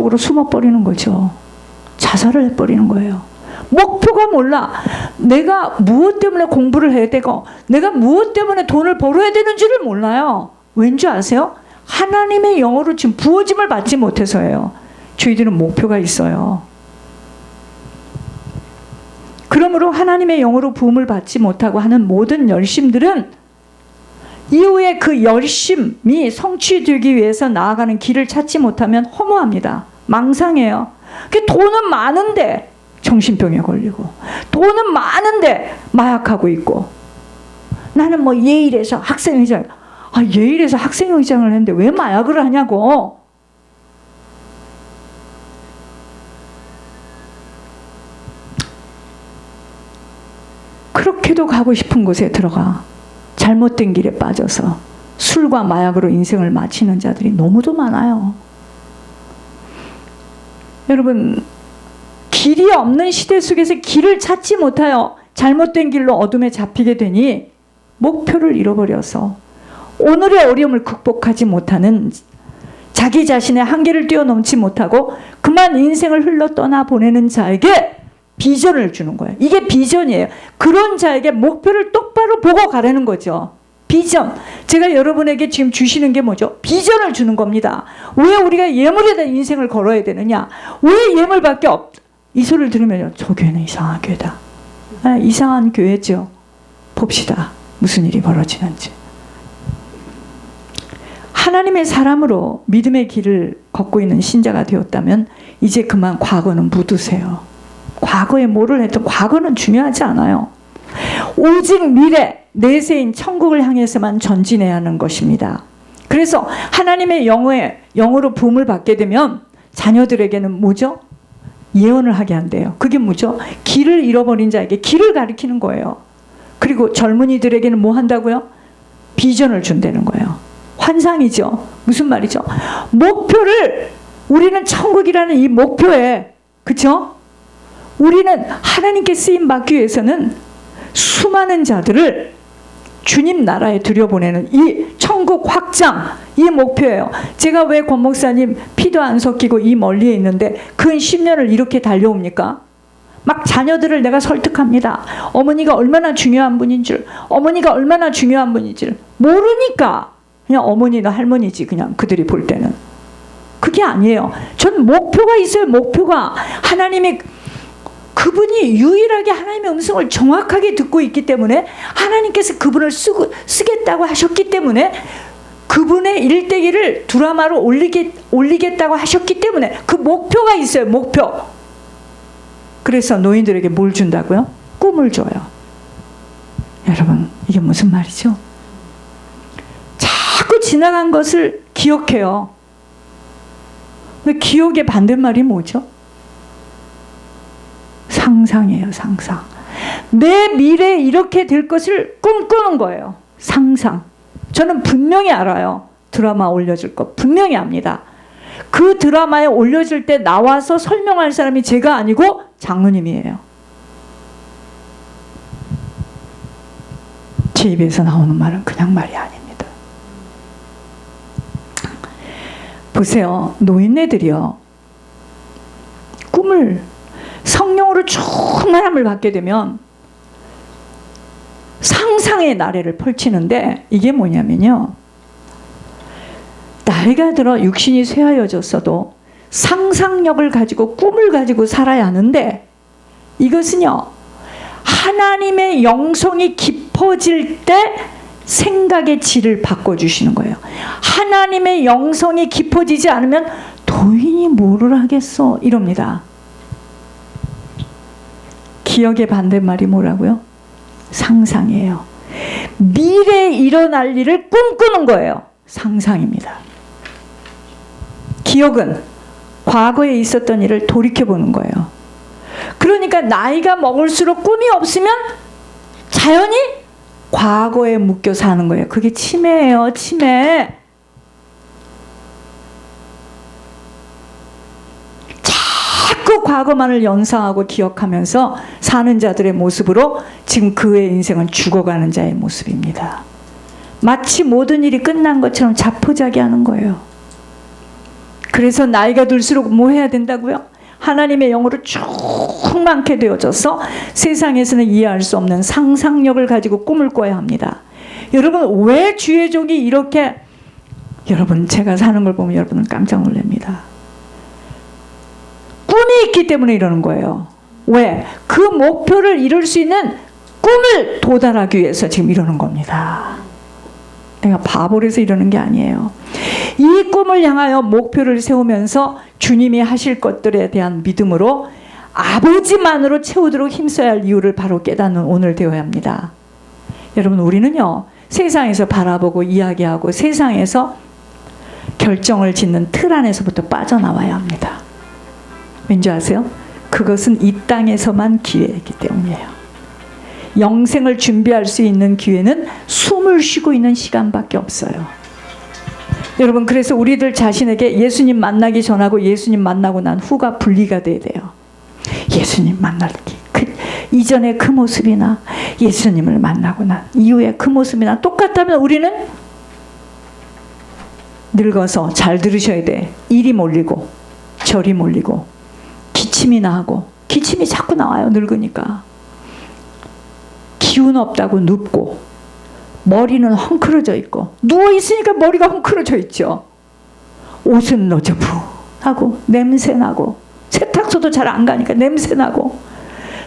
속으로 숨어버리는 거죠. 자살을 해버리는 거예요. 목표가 몰라. 내가 무엇 때문에 공부를 해야 되고 내가 무엇 때문에 돈을 벌어야 되는지를 몰라요. 왠지 아세요? 하나님의 영으로 지금 부어짐을 받지 못해서예요. 저희들은 목표가 있어요. 그러므로 하나님의 영으로 부음을 받지 못하고 하는 모든 열심들은 이후에 그 열심이 성취되기 위해서 나아가는 길을 찾지 못하면 허무합니다. 망상해요. 돈은 많은데 정신병에 걸리고, 돈은 많은데 마약하고 있고, 나는 뭐 예일에서 학생회장, 예일에서 학생회장을 했는데 왜 마약을 하냐고. 그렇게도 가고 싶은 곳에 들어가 잘못된 길에 빠져서 술과 마약으로 인생을 마치는 자들이 너무도 많아요. 여러분, 길이 없는 시대 속에서 길을 찾지 못하여 잘못된 길로 어둠에 잡히게 되니 목표를 잃어버려서 오늘의 어려움을 극복하지 못하는, 자기 자신의 한계를 뛰어넘지 못하고 그만 인생을 흘러 떠나 보내는 자에게 비전을 주는 거예요. 이게 비전이에요. 그런 자에게 목표를 똑바로 보고 가라는 거죠. 비전. 제가 여러분에게 지금 주시는 게 뭐죠? 비전을 주는 겁니다. 왜 우리가 예물에다 인생을 걸어야 되느냐? 왜 예물밖에 이 소리를 들으면 저 교회는 이상한 교회다. 이상한 교회죠. 봅시다. 무슨 일이 벌어지는지. 하나님의 사람으로 믿음의 길을 걷고 있는 신자가 되었다면 이제 그만 과거는 묻으세요. 과거에 뭐를 했든 과거는 중요하지 않아요. 오직 미래, 내세인 천국을 향해서만 전진해야 하는 것입니다. 그래서 하나님의 영으로 부음을 받게 되면 자녀들에게는 뭐죠? 예언을 하게 한대요. 그게 뭐죠? 길을 잃어버린 자에게 길을 가리키는 거예요. 그리고 젊은이들에게는 뭐 한다고요? 비전을 준다는 거예요. 환상이죠. 무슨 말이죠? 목표를, 우리는 천국이라는 이 목표에, 그쵸? 우리는 하나님께 쓰임 받기 위해서는 수많은 자들을 주님 나라에 들여보내는 이 천국 확장, 이 목표예요. 제가 왜 권 목사님 피도 안 섞이고 이 멀리에 있는데 근 10년을 이렇게 달려옵니까? 막 자녀들을 내가 설득합니다. 어머니가 얼마나 중요한 분인 줄, 어머니가 얼마나 중요한 분인지를 모르니까 그냥 어머니나 할머니지, 그냥 그들이 볼 때는. 그게 아니에요. 전 목표가 있어요. 목표가. 하나님이, 그분이 유일하게 하나님의 음성을 정확하게 듣고 있기 때문에 하나님께서 그분을 쓰겠다고 하셨기 때문에, 그분의 일대기를 드라마로 올리겠다고 하셨기 때문에 그 목표가 있어요. 목표. 그래서 노인들에게 뭘 준다고요? 꿈을 줘요. 여러분, 이게 무슨 말이죠? 자꾸 지나간 것을 기억해요. 근데 기억의 반대말이 뭐죠? 상상이에요. 상상. 내 미래에 이렇게 될 것을 꿈꾸는 거예요. 상상. 저는 분명히 알아요. 드라마 올려줄 거 분명히 압니다. 그 드라마에 올려줄 때 나와서 설명할 사람이 제가 아니고 장로님이에요. 제 입에서 나오는 말은 그냥 말이 아닙니다. 보세요. 노인네들이요, 꿈을, 성령으로 충만함을 받게 되면 상상의 나래를 펼치는데, 이게 뭐냐면요, 나이가 들어 육신이 쇠하여졌어도 상상력을 가지고 꿈을 가지고 살아야 하는데, 이것은요, 하나님의 영성이 깊어질 때 생각의 질을 바꿔주시는 거예요. 하나님의 영성이 깊어지지 않으면 도인이 뭐를 하겠어 이럽니다. 기억의 반대말이 뭐라고요? 상상이에요. 미래에 일어날 일을 꿈꾸는 거예요. 상상입니다. 기억은 과거에 있었던 일을 돌이켜보는 거예요. 그러니까 나이가 먹을수록 꿈이 없으면 자연히 과거에 묶여 사는 거예요. 그게 치매예요. 치매. 자꾸 과거만을 연상하고 기억하면서 사는 자들의 모습으로 지금 그의 인생은 죽어가는 자의 모습입니다. 마치 모든 일이 끝난 것처럼 자포자기하는 거예요. 그래서 나이가 들수록 뭐 해야 된다고요? 하나님의 영으로 충만케 되어져서 세상에서는 이해할 수 없는 상상력을 가지고 꿈을 꿔야 합니다. 여러분, 왜 주의 종이 이렇게, 여러분, 제가 사는 걸 보면 여러분은 깜짝 놀랍니다. 꿈이 있기 때문에 이러는 거예요. 왜? 그 목표를 이룰 수 있는 꿈을 도달하기 위해서 지금 이러는 겁니다. 내가 바보라서 이러는 게 아니에요. 이 꿈을 향하여 목표를 세우면서 주님이 하실 것들에 대한 믿음으로 아버지만으로 채우도록 힘써야 할 이유를 바로 깨닫는 오늘 되어야 합니다. 여러분, 우리는요, 세상에서 바라보고 이야기하고 세상에서 결정을 짓는 틀 안에서부터 빠져나와야 합니다. 왠지 아세요? 그것은 이 땅에서만 기회이기 때문이에요. 영생을 준비할 수 있는 기회는 숨을 쉬고 있는 시간밖에 없어요. 여러분, 그래서 우리들 자신에게 예수님 만나기 전하고 예수님 만나고 난 후가 분리가 돼야 돼요. 예수님 만나기 이전에 그 모습이나 예수님을 만나고 난 이후에 그 모습이나 똑같다면 우리는 늙어서, 잘 들으셔야 돼, 일이 몰리고 절이 몰리고 기침이 나고, 기침이 자꾸 나와요. 늙으니까. 기운 없다고 눕고, 머리는 헝클어져 있고, 누워있으니까 머리가 헝클어져 있죠. 옷은 너저분하고 냄새나고, 세탁소도 잘 안 가니까 냄새나고,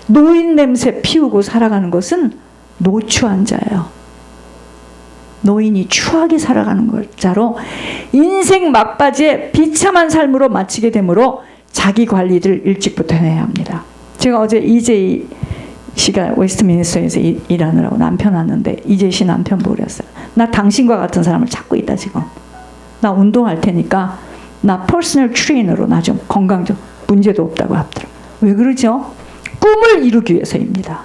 노인 냄새 피우고 살아가는 것은 노추한 자예요. 노인이 추하게 살아가는 자로 인생 막바지에 비참한 삶으로 마치게 되므로 자기 관리를 일찍부터 해야 합니다. 제가 어제 이재희 씨가 웨스트미니스터에서 일하느라고 남편 왔는데 이재희 씨 남편 보고 그랬어요. 나 당신과 같은 사람을 찾고 있다 지금. 나 운동할 테니까 나 퍼스널 트레이너로 나 좀 건강 좀 문제도 없다고 하더라고요. 왜 그러죠? 꿈을 이루기 위해서입니다.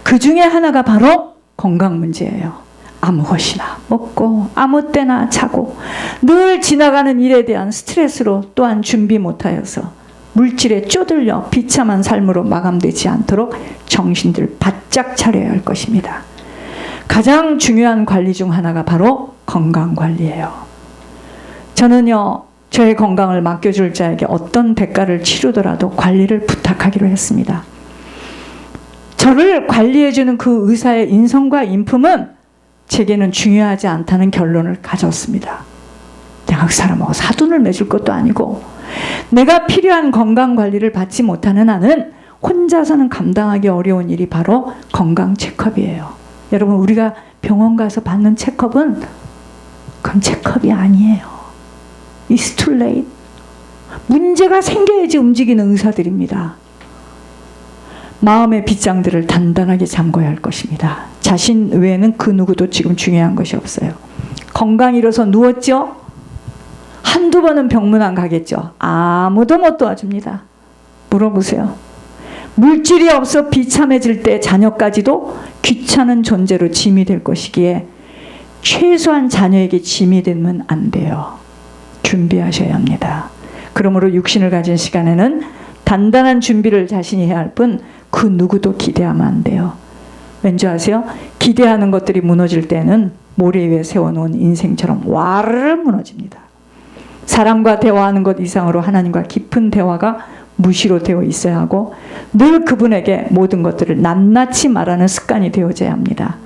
그 중에 하나가 바로 건강 문제예요. 아무 것이나 먹고 아무 때나 자고 늘 지나가는 일에 대한 스트레스로 또한 준비 못하여서 물질에 쪼들려 비참한 삶으로 마감되지 않도록 정신들 바짝 차려야 할 것입니다. 가장 중요한 관리 중 하나가 바로 건강관리예요. 저는요, 저의 건강을 맡겨줄 자에게 어떤 대가를 치르더라도 관리를 부탁하기로 했습니다. 저를 관리해주는 그 의사의 인성과 인품은 제게는 중요하지 않다는 결론을 가졌습니다. 내가 그 사람하고 사돈을 맺을 것도 아니고 내가 필요한 건강관리를 받지 못하는 한은 혼자서는 감당하기 어려운 일이 바로 건강 체크업이에요. 여러분, 우리가 병원 가서 받는 체크업은 그건 체크업이 아니에요. It's too late. 문제가 생겨야지 움직이는 의사들입니다. 마음의 빗장들을 단단하게 잠궈야 할 것입니다. 자신 외에는 그 누구도 지금 중요한 것이 없어요. 건강 잃어서 누웠죠? 한두 번은 병문안 가겠죠? 아무도 못 도와줍니다. 물어보세요. 물질이 없어 비참해질 때 자녀까지도 귀찮은 존재로 짐이 될 것이기에 최소한 자녀에게 짐이 되면 안 돼요. 준비하셔야 합니다. 그러므로 육신을 가진 시간에는 단단한 준비를 자신이 해야 할 뿐 그 누구도 기대하면 안 돼요. 왠지 아세요? 기대하는 것들이 무너질 때는 모래 위에 세워놓은 인생처럼 와르르 무너집니다. 사람과 대화하는 것 이상으로 하나님과 깊은 대화가 무시로 되어 있어야 하고 늘 그분에게 모든 것들을 낱낱이 말하는 습관이 되어져야 합니다.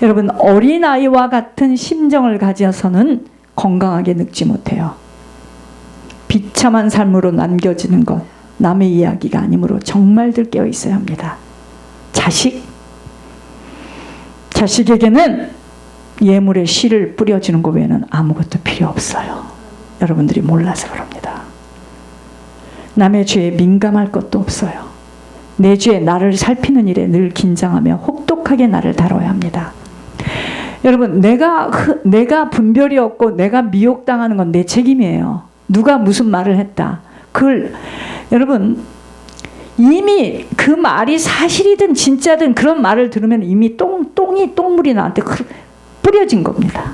여러분, 어린아이와 같은 심정을 가져서는 건강하게 늙지 못해요. 비참한 삶으로 남겨지는 것, 남의 이야기가 아니므로 정말들 깨어 있어야 합니다. 자식에게는 예물의 씨를 뿌려주는 것 외에는 아무것도 필요 없어요. 여러분들이 몰라서 그럽니다. 남의 죄에 민감할 것도 없어요. 내 죄에 나를 살피는 일에 늘 긴장하며 혹독하게 나를 다뤄야 합니다. 여러분, 내가 분별이 없고 내가 미혹당하는 건 내 책임이에요. 누가 무슨 말을 했다. 그걸 여러분, 이미 그 말이 사실이든 진짜든 그런 말을 들으면 이미 똥물이 나한테 뿌려진 겁니다.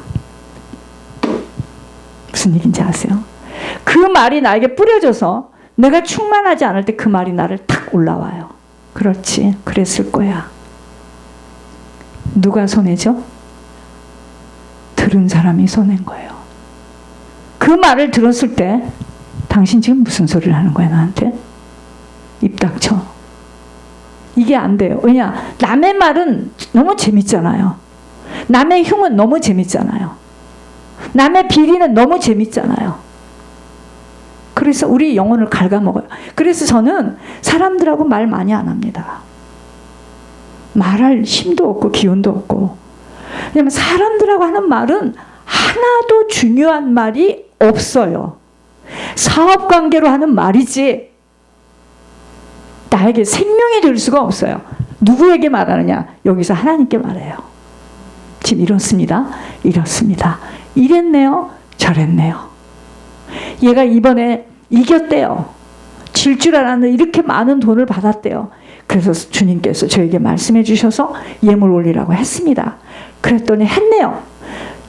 무슨 얘기인지 아세요? 그 말이 나에게 뿌려져서 내가 충만하지 않을 때 그 말이 나를 탁 올라와요. 그렇지, 그랬을 거야. 누가 손해죠? 들은 사람이 손해인 거예요. 그 말을 들었을 때 당신 지금 무슨 소리를 하는 거야 나한테? 입 닥쳐. 이게 안 돼요. 왜냐? 남의 말은 너무 재밌잖아요. 남의 흉은 너무 재밌잖아요. 남의 비리는 너무 재밌잖아요. 그래서 우리 영혼을 갉아먹어요. 그래서 저는 사람들하고 말 많이 안 합니다. 말할 힘도 없고 기운도 없고. 왜냐면 사람들하고 하는 말은 하나도 중요한 말이 없어요. 사업관계로 하는 말이지 나에게 생명이 될 수가 없어요. 누구에게 말하느냐? 여기서 하나님께 말해요. 지금 이렇습니다. 이렇습니다. 이랬네요. 저랬네요. 얘가 이번에 이겼대요. 질 줄 알았는데 이렇게 많은 돈을 받았대요. 그래서 주님께서 저에게 말씀해 주셔서 예물 올리라고 했습니다. 그랬더니 했네요.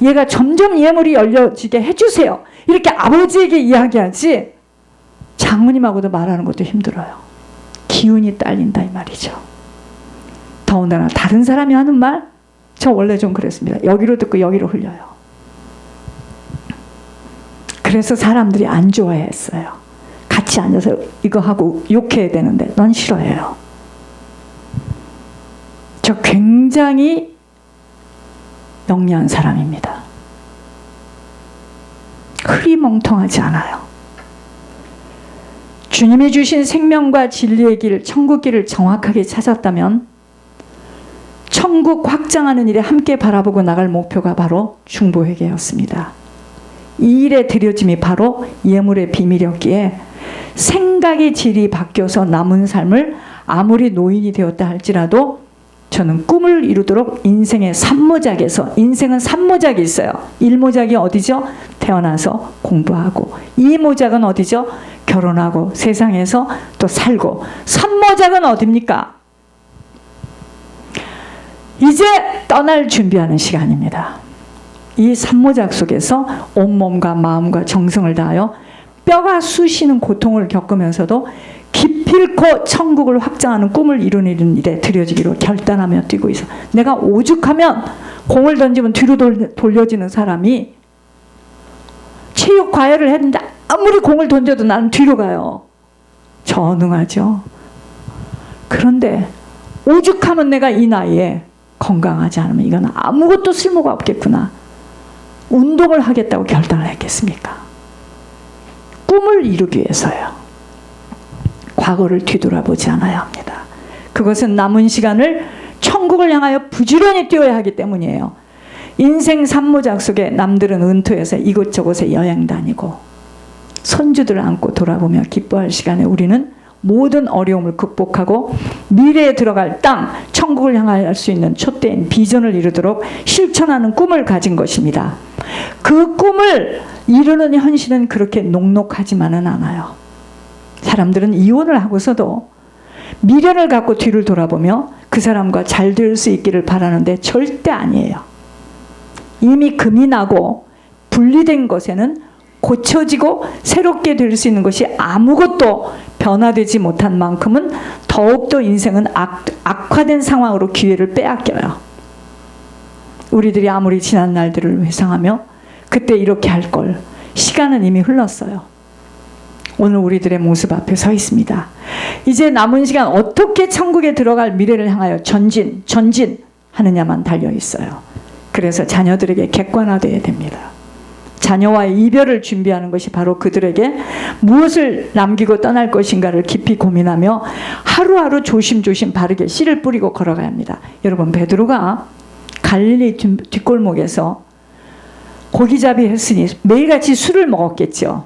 얘가 점점 예물이 열려지게 해주세요. 이렇게 아버지에게 이야기하지 장모님하고도 말하는 것도 힘들어요. 기운이 딸린다 이 말이죠. 더군다나 다른 사람이 하는 말, 저 원래 좀 그랬습니다. 여기로 듣고 여기로 흘려요. 그래서 사람들이 안 좋아했어요. 같이 앉아서 이거 하고 욕해야 되는데 넌 싫어해요. 저 굉장히 영리한 사람입니다. 흐리멍텅하지 않아요. 주님이 주신 생명과 진리의 길, 천국 길을 정확하게 찾았다면 천국 확장하는 일에 함께 바라보고 나갈 목표가 바로 중보회개였습니다. 이 일의 들여짐이 바로 예물의 비밀이었기에 생각의 질이 바뀌어서 남은 삶을 아무리 노인이 되었다 할지라도 저는 꿈을 이루도록 인생의 3모작에서, 인생은 3모작이 있어요. 1모작이 어디죠? 태어나서 공부하고, 2모작은 어디죠? 결혼하고 세상에서 또 살고, 3모작은 어딥니까? 이제 떠날 준비하는 시간입니다. 이 3모작 속에서 온몸과 마음과 정성을 다하여 뼈가 쑤시는 고통을 겪으면서도 기필코 천국을 확장하는 꿈을 이루는 일에 들여지기로 결단하며 뛰고 있어. 내가 오죽하면 공을 던지면 뒤로 돌려지는 사람이 체육 과외를 했는데 아무리 공을 던져도 나는 뒤로 가요. 전능하죠. 그런데 오죽하면 내가 이 나이에 건강하지 않으면 이건 아무것도 쓸모가 없겠구나. 운동을 하겠다고 결단을 했겠습니까? 꿈을 이루기 위해서요. 과거를 뒤돌아보지 않아야 합니다. 그것은 남은 시간을 천국을 향하여 부지런히 뛰어야 하기 때문이에요. 인생 3모작 속에 남들은 은퇴해서 이곳저곳에 여행 다니고 손주들을 안고 돌아보며 기뻐할 시간에 우리는 모든 어려움을 극복하고 미래에 들어갈 땅, 천국을 향할 수 있는 촛대인 비전을 이루도록 실천하는 꿈을 가진 것입니다. 그 꿈을 이루는 현실은 그렇게 녹록하지만은 않아요. 사람들은 이혼을 하고서도 미련을 갖고 뒤를 돌아보며 그 사람과 잘 될 수 있기를 바라는데 절대 아니에요. 이미 금이 나고 분리된 것에는 고쳐지고 새롭게 될 수 있는 것이 아무것도 변화되지 못한 만큼은 더욱더 인생은 악화된 상황으로 기회를 빼앗겨요. 우리들이 아무리 지난 날들을 회상하며 그때 이렇게 할 걸, 시간은 이미 흘렀어요. 오늘 우리들의 모습 앞에 서 있습니다. 이제 남은 시간 어떻게 천국에 들어갈 미래를 향하여 전진하느냐만 달려 있어요. 그래서 자녀들에게 객관화되어야 됩니다. 자녀와의 이별을 준비하는 것이 바로 그들에게 무엇을 남기고 떠날 것인가를 깊이 고민하며 하루하루 조심조심 바르게 씨를 뿌리고 걸어가야 합니다. 여러분, 베드로가 갈릴리 뒷골목에서 고기잡이 했으니 매일같이 술을 먹었겠죠.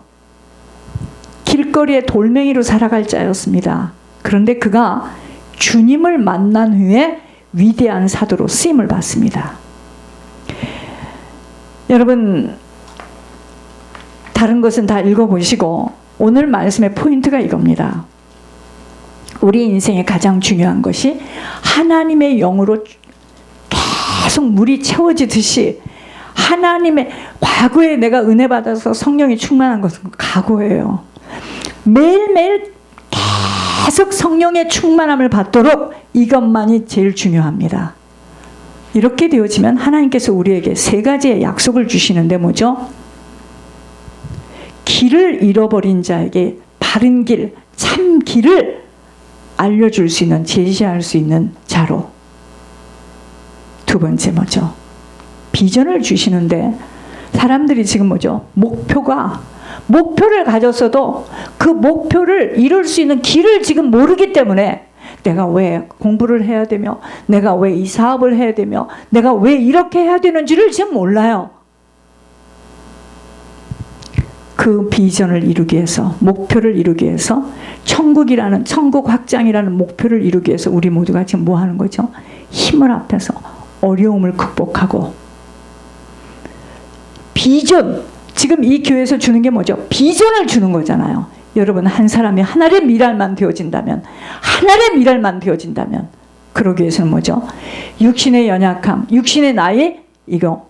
길거리에 돌멩이로 살아갈 자였습니다. 그런데 그가 주님을 만난 후에 위대한 사도로 쓰임을 받습니다. 여러분, 다른 것은 다 읽어보시고 오늘 말씀의 포인트가 이겁니다. 우리 인생의 가장 중요한 것이 하나님의 영으로 계속 물이 채워지듯이 하나님의, 과거에 내가 은혜 받아서 성령이 충만한 것은 과거예요. 매일매일 계속 성령의 충만함을 받도록 이것만이 제일 중요합니다. 이렇게 되어지면 하나님께서 우리에게 세 가지의 약속을 주시는데 뭐죠? 길을 잃어버린 자에게 바른 길, 참 길을 알려줄 수 있는, 제시할 수 있는 자로. 두 번째 뭐죠? 비전을 주시는데 사람들이 지금 뭐죠? 목표를 가졌어도 그 목표를 이룰 수 있는 길을 지금 모르기 때문에 내가 왜 공부를 해야 되며, 내가 왜 이 사업을 해야 되며, 내가 왜 이렇게 해야 되는지를 지금 몰라요. 그 비전을 이루기 위해서, 목표를 이루기 위해서, 천국 확장이라는 목표를 이루기 위해서 우리 모두가 지금 뭐 하는 거죠? 힘을 합해서 어려움을 극복하고, 비전, 지금 이 교회에서 주는 게 뭐죠? 비전을 주는 거잖아요. 여러분, 한 사람이 하나의 미랄만 되어진다면, 그러기 위해서는 뭐죠? 육신의 연약함, 육신의 나이, 이거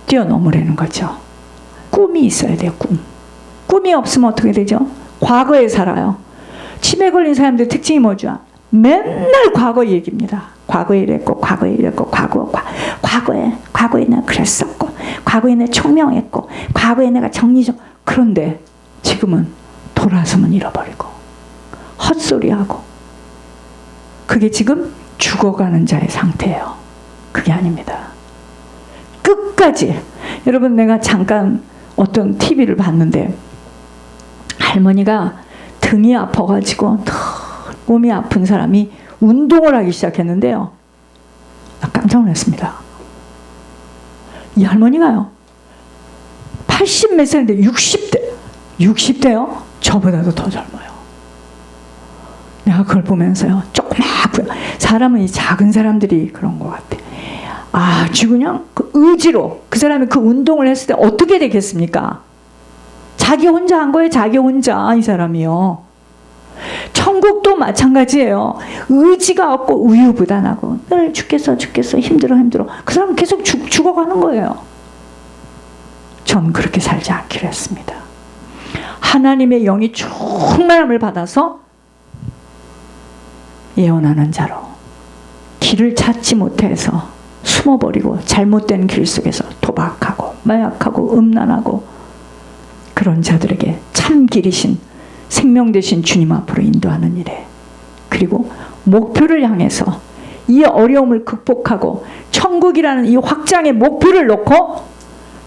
뛰어넘으라는 거죠. 꿈이 있어야 돼요. 꿈이 없으면 어떻게 되죠? 과거에 살아요. 치매 걸린 사람들의 특징이 뭐죠? 맨날 과거 얘기입니다. 과거에 이랬고, 과거에 내가 그랬었고, 과거에 내가 총명했고, 과거에 내가 그런데 지금은 돌아서면 잃어버리고 헛소리하고, 그게 지금 죽어가는 자의 상태예요. 그게 아닙니다. 끝까지. 여러분, 내가 잠깐 어떤 TV를 봤는데 할머니가 등이 아파가지고 몸이 아픈 사람이 운동을 하기 시작했는데요. 나 깜짝 놀랐습니다. 이 할머니가요, 80 몇 살인데 60대요? 저보다도 더 젊어요. 내가 그걸 보면서요, 조그맣고요. 사람은 이 작은 사람들이 그런 것 같아. 아주 그냥 그 의지로, 그 사람이 그 운동을 했을 때 어떻게 되겠습니까? 자기 혼자 한 거예요. 자기 혼자. 이 사람이요. 천국도 마찬가지예요. 의지가 없고 우유부단하고 늘 죽겠어 힘들어. 그 사람은 계속 죽어가는 거예요. 전 그렇게 살지 않기로 했습니다. 하나님의 영이 충만함을 받아서 예언하는 자로, 길을 찾지 못해서 숨어버리고 잘못된 길 속에서 도박하고 마약하고 음란하고, 그런 자들에게 참 길이신 생명 되신 주님 앞으로 인도하는 일에, 그리고 목표를 향해서 이 어려움을 극복하고 천국이라는 이 확장의 목표를 놓고,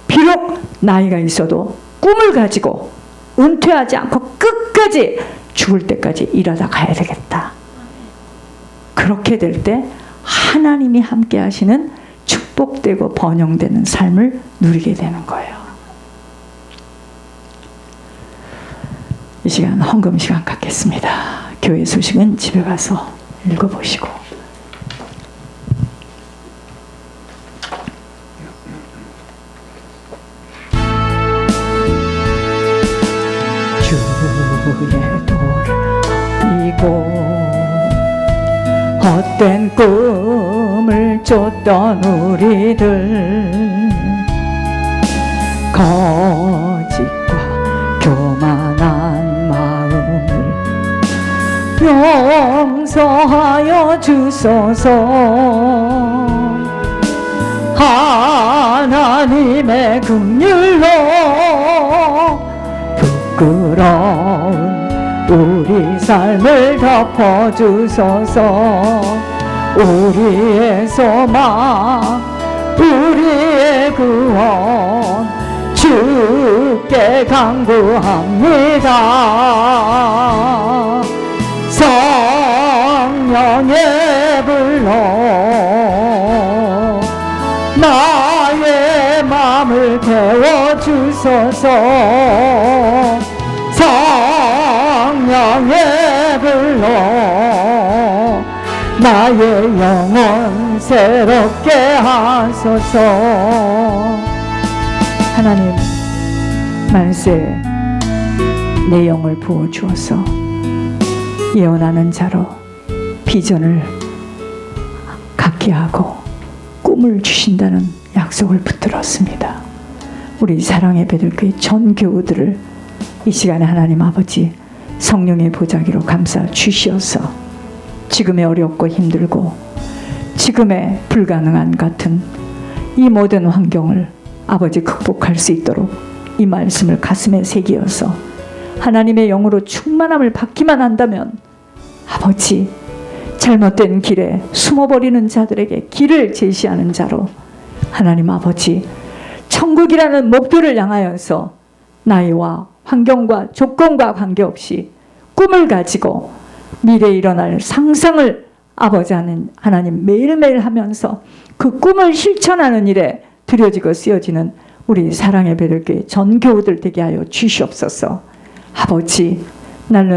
비록 나이가 있어도 꿈을 가지고 은퇴하지 않고 끝까지 죽을 때까지 일하다 가야 되겠다. 그렇게 될 때 하나님이 함께 하시는 축복되고 번영되는 삶을 누리게 되는 거예요. 이 시간 헌금 시간 갖겠습니다. 교회 소식은 집에 가서 읽어보시고. 주의 도를 이고 헛된 꿈을 쫓던 우리들, 거짓과 교만한 마음을 용서하여 주소서. 하나님의 긍휼로 부끄러운 우리 삶을 덮어주소서. 우리의 소망, 우리의 구원, 주께 간구합니다. 성령의 불로 나의 마음을 태워주소서. 성령의 불로 나의 영혼 새롭게 하소서. 하나님, 말세 내 영을 부어주어서 예언하는 자로 비전을 갖게 하고 꿈을 주신다는 약속을 붙들었습니다. 우리 사랑의 베들교회 전 교우들을 이 시간에 하나님 아버지 성령의 보자기로 감싸 주시어서 지금의 어렵고 힘들고 지금의 불가능한 같은 이 모든 환경을 아버지 극복할 수 있도록 이 말씀을 가슴에 새기어서 하나님의 영으로 충만함을 받기만 한다면 아버지 잘못된 길에 숨어버리는 자들에게 길을 제시하는 자로 하나님 아버지 천국이라는 목표를 향하여서 나이와 환경과 조건과 관계없이 꿈을 가지고 미래에 일어날 상상을 아버지 하나님 매일매일 하면서 그 꿈을 실천하는 일에 드려지고 쓰여지는 우리 사랑의 베들교회 전교우들 되게 하여 주시옵소서. 아버지 날로